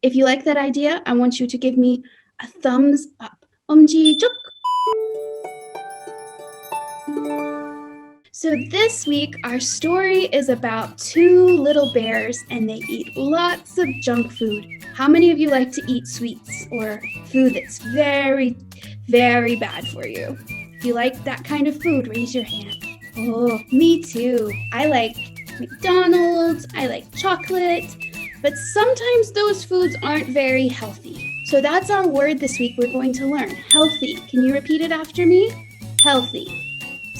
If you like that idea, I want you to give me a thumbs up. 엄지쪽. So this week, our story is about two little bears and they eat lots of junk food. How many of you like to eat sweets or food that's very, very bad for you? If you like that kind of food, raise your hand. Oh, me too. I like McDonald's, I like chocolate, but sometimes those foods aren't very healthy. So that's our word this week we're going to learn, healthy. Can you repeat it after me? Healthy.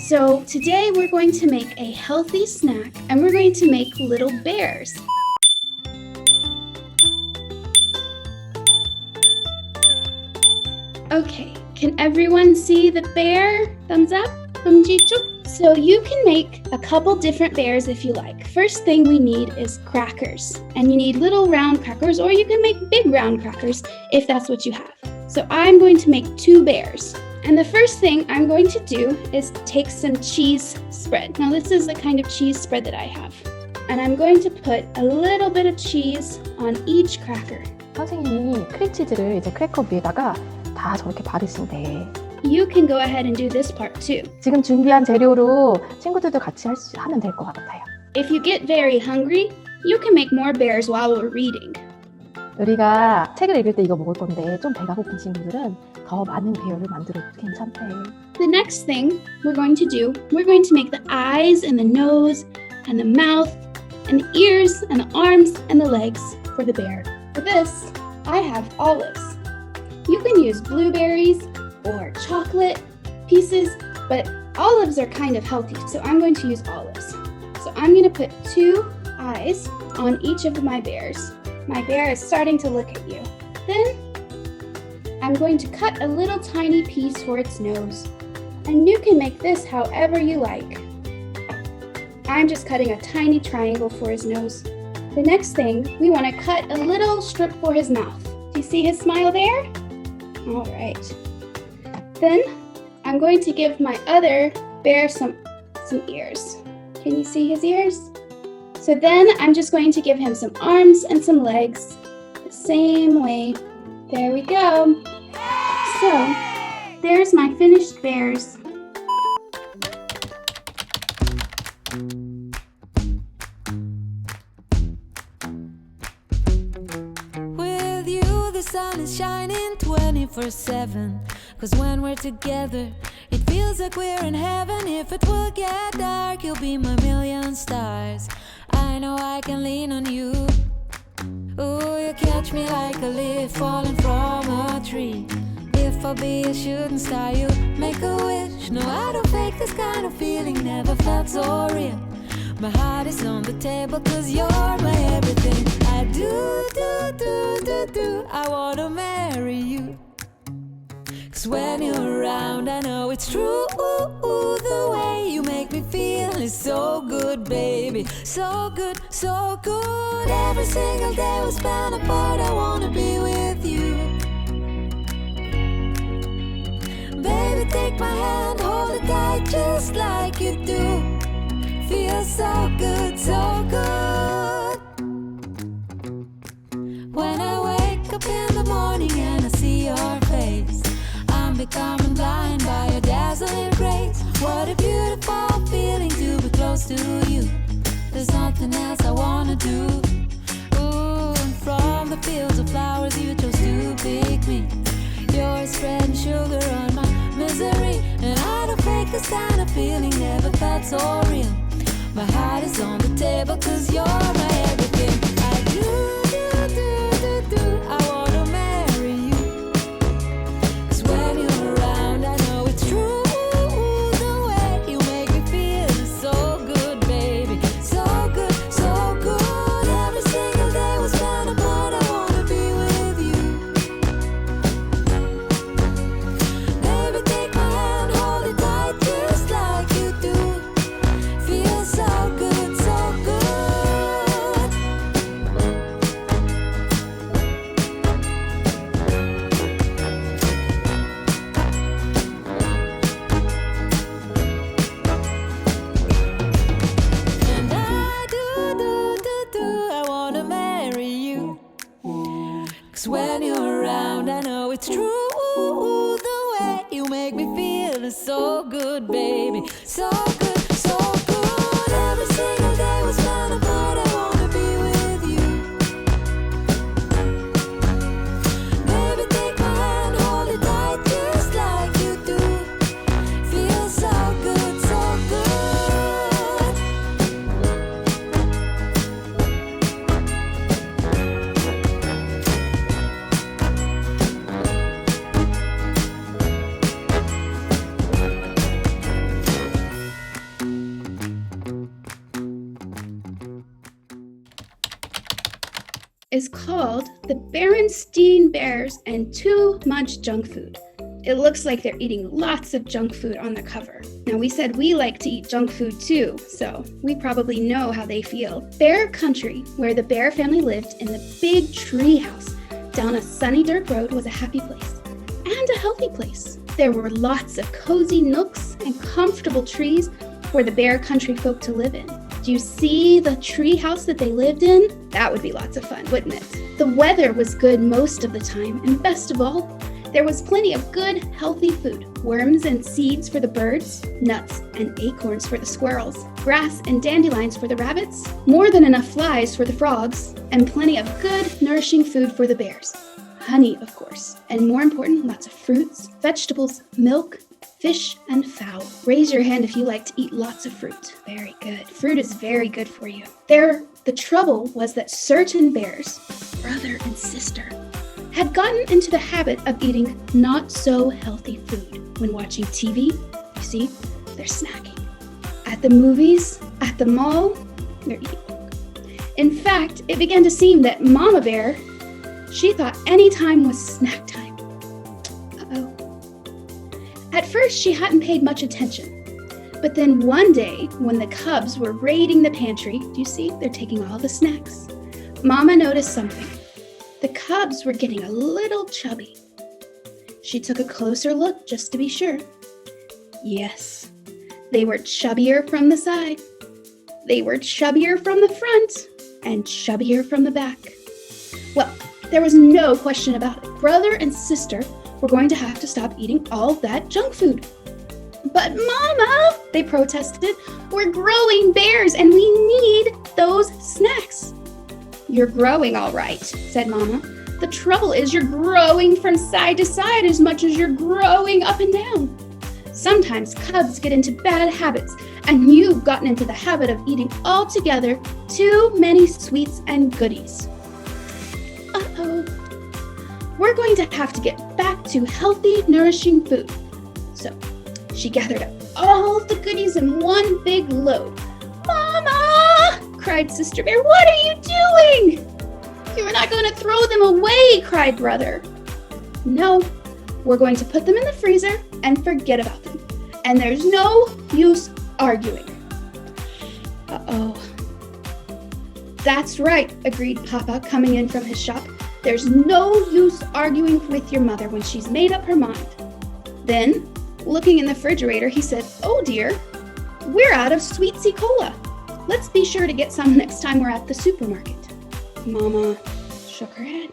So today we're going to make a healthy snack and we're going to make little bears. Okay, can everyone see the bear? Thumbs up? 엄지쪽? So you can make a couple different bears if you like. First thing we need is crackers. And you need little round crackers or you can make big round crackers if that's what you have. So I'm going to make two bears. And the first thing I'm going to do is take some cheese spread. Now this is the kind of cheese spread that I have. And I'm going to put a little bit of cheese on each cracker. 선생님이 크림치즈를 이제 크래커 위에다가 다 저렇게 바르신대. You can go ahead and do this part too. 지금 준비한 재료로 친구들도 같이 하면 될 것 같아요. If you get very hungry, you can make more bears while we're reading. 우리가 책을 읽을 때 이거 먹을 건데 좀 배가 고픈 친구들은 더 많은 배열을 만들어도 괜찮대. The next thing we're going to make the eyes and the nose and the mouth and the ears and the arms and the legs for the bear. For this, I have olives. You can use blueberries or chocolate pieces, but olives are kind of healthy, so I'm going to use olives. So I'm going to put 2 eyes on each of my bears. My bear is starting to look at you. Then I'm going to cut a little tiny piece for its nose. And you can make this however you like. I'm just cutting a tiny triangle for his nose. The next thing, we want to cut a little strip for his mouth. Do you see his smile there? All right. Then I'm going to give my other bear some ears. Can you see his ears? So then I'm just going to give him some arms and some legs the same way. There we go. So there's my finished bears. With you the sun is shining 24/7. 'Cause when we're together it feels like we're in heaven. If it will get dark, you'll be my million stars. I know I can lean on you. Ooh, you catch me like a leaf falling from a tree. If I'll be a shooting star, you make a wish. No, I don't fake this kind of feeling, never felt so real. My heart is on the table 'cause you're my everything. I do, I wanna marry you. 'Cause when you're around, I know it's true. The way you make me feel is so good, baby. So good, so good. Every single day we spend apart, I wanna be with you. Baby, take my hand, hold it tight just like you do. Feels so good, so good. When I wake up in the morning and I see your face, I'm becoming blind by your dazzling grace. What a beautiful feeling to be close to you. There's nothing else I wanna do. Ooh, and from the fields of flowers you chose to pick me. You're spreading sugar on my misery. And I don't fake this kind of feeling, never felt so real. My heart is on the table 'cause you're my everything. I do, I wanna marry you. 'Cause when you're around, I know it's true. The way you make me feel is so good, baby. So good, so good. Every single day we spend apart, I wanna be with you. Baby, take my hand, hold it tight just like you do. Feels so good, so good. 'Cause when you're around, I know it's true. The way you make me feel is so good, baby. So good, so good. Every single day was fun apart. I wanna be with you. Baby, take my hand, hold it tight, just like you do. Feels so good, so good. Is called the Berenstain Bears and Too Much Junk Food. It looks like they're eating lots of junk food on the cover. Now, we said we like to eat junk food too, so we probably know how they feel. Bear country, where the bear family lived in the big tree house down a sunny dirt road, was a happy place and a healthy place. There were lots of cozy nooks and comfortable trees for the bear country folk to live in. Do you see the tree house that they lived in? That would be lots of fun, wouldn't it? The weather was good most of the time, and best of all, there was plenty of good, healthy food. Worms and seeds for the birds, nuts and acorns for the squirrels, grass and dandelions for the rabbits, more than enough flies for the frogs, and plenty of good, nourishing food for the bears. Honey, of course, and more important, lots of fruits, vegetables, milk, fish, and fowl. Raise your hand if you like to eat lots of fruit. Very good. Fruit is very good for you. The trouble was that certain bears, brother and sister, had gotten into the habit of eating not so healthy food. When watching TV, you see, they're snacking. At the movies, at the mall, they're eating. In fact, it began to seem that Mama Bear, she thought any time was snack time. Uh-oh. At first, she hadn't paid much attention. But then one day, when the cubs were raiding the pantry, do you see? They're taking all the snacks. Mama noticed something. The cubs were getting a little chubby. She took a closer look just to be sure. Yes, they were chubbier from the side. They were chubbier from the front and chubbier from the back. Well, there was no question about it. Brother and sister were going to have to stop eating all that junk food. But Mama, they protested, we're growing bears and we need those snacks. You're growing all right, said Mama. The trouble is you're growing from side to side as much as you're growing up and down. Sometimes cubs get into bad habits, and you've gotten into the habit of eating altogether too many sweets and goodies. Uh-oh. We're going to have to get back to healthy, nourishing food. So she gathered up all the goodies in one big load. Mama! Cried Sister Bear. What are you doing? You're not going to throw them away, cried Brother. No, we're going to put them in the freezer and forget about them. And there's no use arguing. Uh-oh. That's right, agreed Papa, coming in from his shop. There's no use arguing with your mother when she's made up her mind. Then, looking in the refrigerator, he said, oh dear, we're out of Sweet-C Cola. Let's be sure to get some next time we're at the supermarket. Mama shook her head.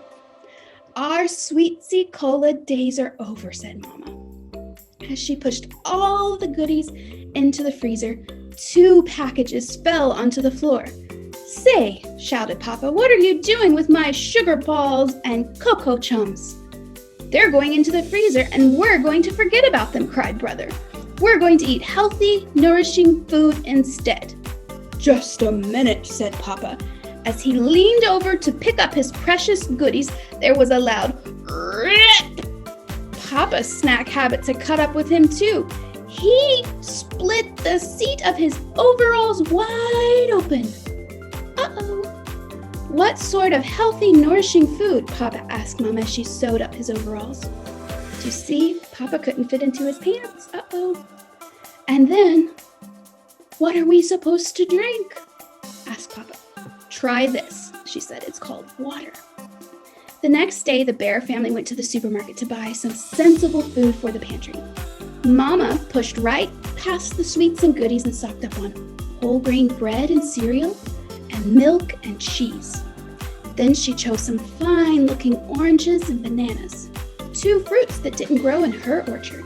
Our Sweet-C Cola days are over, said Mama. As she pushed all the goodies into the freezer, 2 packages fell onto the floor. Say, shouted Papa, what are you doing with my sugar balls and cocoa chums? They're going into the freezer and we're going to forget about them, cried Brother. We're going to eat healthy, nourishing food instead. Just a minute, said Papa. As he leaned over to pick up his precious goodies, there was a loud rip. Papa's snack habits had caught up with him too. He split the seat of his overalls wide open. Uh-oh. What sort of healthy, nourishing food? Papa asked Mama as she sewed up his overalls. Do you see? Papa couldn't fit into his pants. Uh-oh. And then, what are we supposed to drink? Asked Papa. Try this, she said. It's called water. The next day, the bear family went to the supermarket to buy some sensible food for the pantry. Mama pushed right past the sweets and goodies and stocked up on whole grain bread and cereal and milk and cheese. Then she chose some fine-looking oranges and bananas, 2 fruits that didn't grow in her orchard.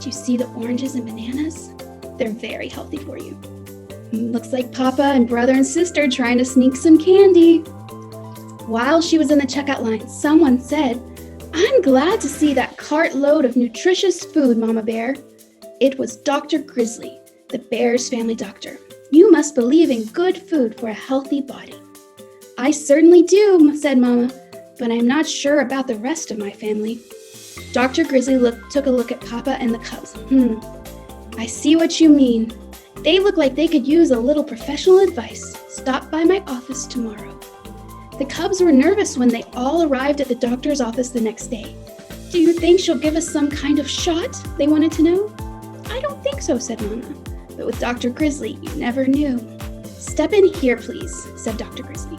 Do you see the oranges and bananas? They're very healthy for you. Looks like Papa and brother and sister trying to sneak some candy. While she was in the checkout line, someone said, "I'm glad to see that cartload of nutritious food, Mama Bear." It was Dr. Grizzly, the bear's family doctor. "You must believe in good food for a healthy body." "I certainly do," said Mama, "but I'm not sure about the rest of my family." Dr. Grizzly took a look at Papa and the cubs. I see what you mean. They look like they could use a little professional advice. Stop by my office tomorrow. The cubs were nervous when they all arrived at the doctor's office the next day. "Do you think she'll give us some kind of shot?" they wanted to know. "I don't think so," said Mama. But with Dr. Grizzly, you never knew. "Step in here, please," said Dr. Grizzly.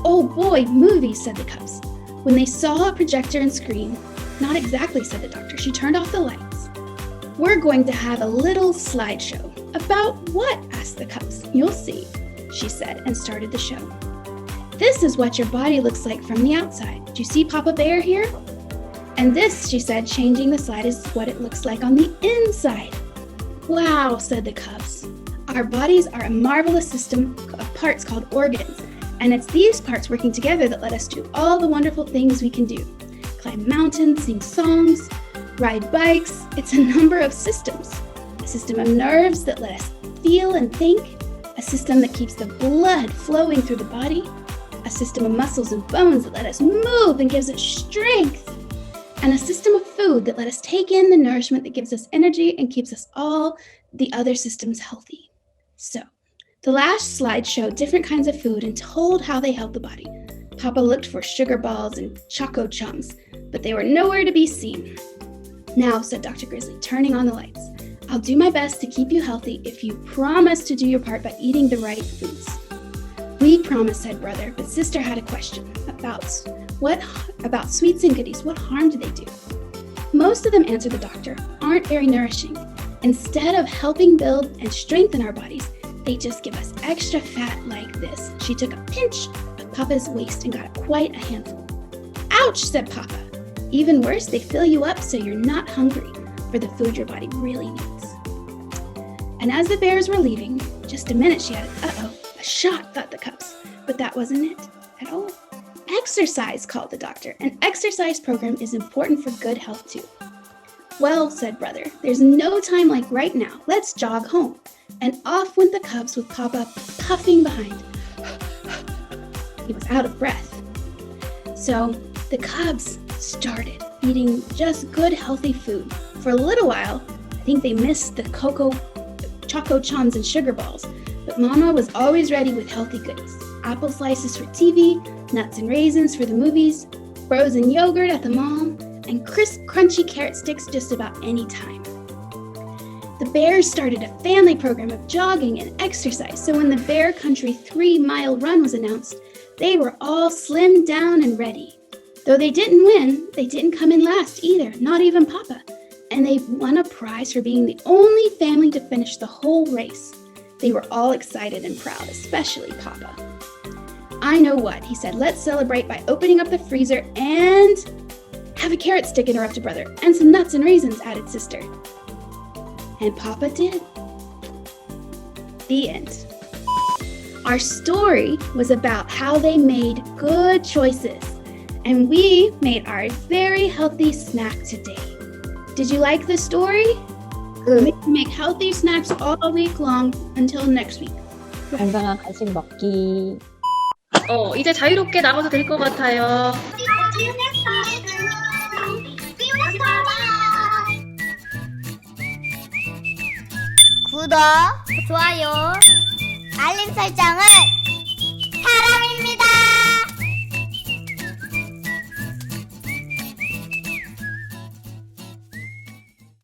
"Oh boy, movies," said the cubs. When they saw a projector and screen, "Not exactly," said the doctor. She turned off the lights. "We're going to have a little slideshow." "About what?" asked the cubs. "You'll see," she said, and started the show. "This is what your body looks like from the outside. Do you see Papa Bear here? And this," she said, changing the slide, "is what it looks like on the inside." "Wow," said the cubs. "Our bodies are a marvelous system of parts called organs, and it's these parts working together that let us do all the wonderful things we can do. Climb mountains, sing songs, ride bikes. It's a number of systems. A system of nerves that let us feel and think, a system that keeps the blood flowing through the body, a system of muscles and bones that let us move and gives us strength, and a system of food that let us take in the nourishment that gives us energy and keeps us all the other systems healthy." So, the last slide showed different kinds of food and told how they help the body. Papa looked for sugar balls and choco chums, but they were nowhere to be seen. "Now," said Dr. Grizzly, turning on the lights, "I'll do my best to keep you healthy if you promise to do your part by eating the right foods." "We promise," said brother, but sister had a question. About sweets and goodies, what harm do they do?" "Most of them," answered the doctor, "aren't very nourishing. Instead of helping build and strengthen our bodies, they just give us extra fat like this." She took a pinch of Papa's waist and got quite a handful. "Ouch," said Papa. "Even worse, they fill you up so you're not hungry for the food your body really needs." And as the bears were leaving, just a minute, she added, "A shot," thought the cubs. But that wasn't it at all. "Exercise," called the doctor. "An exercise program is important for good health too." "Well," said brother, "there's no time like right now. Let's jog home." And off went the cubs with Papa puffing behind. He was out of breath. So the cubs started eating just good, healthy food. For a little while, I think they missed the choco chums and sugar balls, but Mama was always ready with healthy goodies. Apple slices for TV, nuts and raisins for the movies, frozen yogurt at the mall, and crisp, crunchy carrot sticks just about any time. The bears started a family program of jogging and exercise, so when the Bear Country 3-mile run was announced, they were all slimmed down and ready. Though they didn't win, they didn't come in last either, not even Papa. And they won a prize for being the only family to finish the whole race. They were all excited and proud, especially Papa. "I know what," he said. "Let's celebrate by opening up the freezer and..." "Have a carrot stick," interrupted brother. "And some nuts and raisins," added sister. And Papa did. The end. Our story was about how they made good choices, and we made our very healthy snack today. Did you like the story? Make healthy snacks all week long until next week. 건강한 간식 먹기. 이제 자유롭게 나가도 될 것 같아요. 구독, 좋아요, 알림 설정을